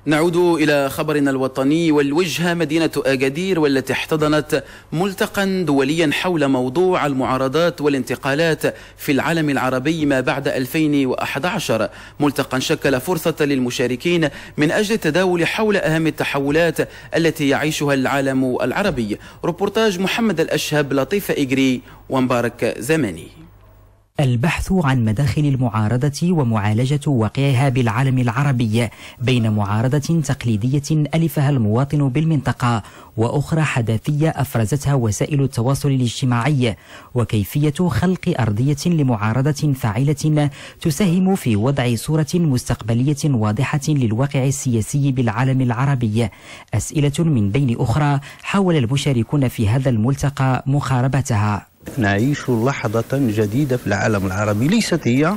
نعود إلى خبرنا الوطني والوجهة مدينة أكادير والتي احتضنت ملتقى دوليا حول موضوع المعارضات والانتقالات في العالم العربي ما بعد 2011. ملتقى شكل فرصة للمشاركين من أجل التداول حول أهم التحولات التي يعيشها العالم العربي. روبورتاج محمد الأشهب، لطيفة إجري ومبارك زماني. البحث عن مداخل المعارضة ومعالجة واقعها بالعالم العربي بين معارضة تقليدية ألفها المواطن بالمنطقة وأخرى حداثية أفرزتها وسائل التواصل الاجتماعي، وكيفية خلق أرضية لمعارضة فاعلة تساهم في وضع صورة مستقبلية واضحة للواقع السياسي بالعالم العربي. أسئلة من بين أخرى حاول المشاركون في هذا الملتقى مخاربتها. نعيش لحظة جديدة في العالم العربي، ليست هي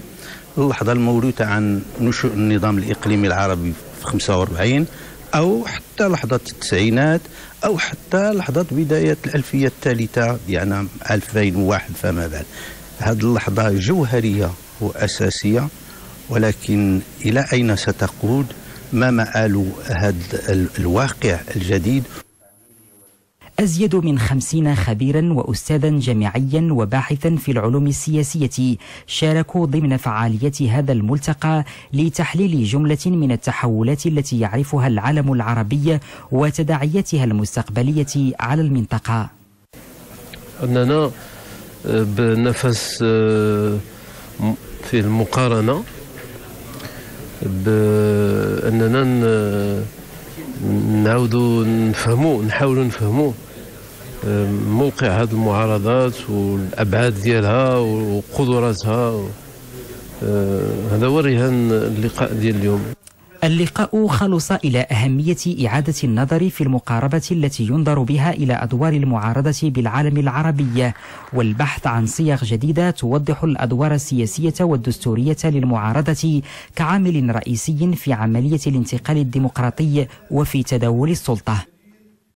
اللحظة الموروثة عن نشوء النظام الإقليمي العربي في 45 أو حتى لحظة التسعينات أو حتى لحظة بداية الألفية الثالثة يعني 2001 فما بعد. هذه اللحظة جوهرية وأساسية، ولكن إلى أين ستقود؟ ما مآل هذا الواقع الجديد؟ أزيد من 50 خبيرا وأستاذا جامعيا وباحثا في العلوم السياسية شاركوا ضمن فعاليات هذا الملتقى لتحليل جملة من التحولات التي يعرفها العالم العربي وتداعياتها المستقبلية على المنطقة. أننا بنفس في المقارنة بأننا نحاولوا نفهموا موقع هذه المعارضات والأبعاد ديالها وقدراتها. هذا هو رهان اللقاء ديال اليوم. اللقاء خلص إلى أهمية إعادة النظر في المقاربة التي ينظر بها إلى أدوار المعارضة بالعالم العربي، والبحث عن صيغ جديدة توضح الأدوار السياسية والدستورية للمعارضة كعامل رئيسي في عملية الانتقال الديمقراطي وفي تداول السلطة.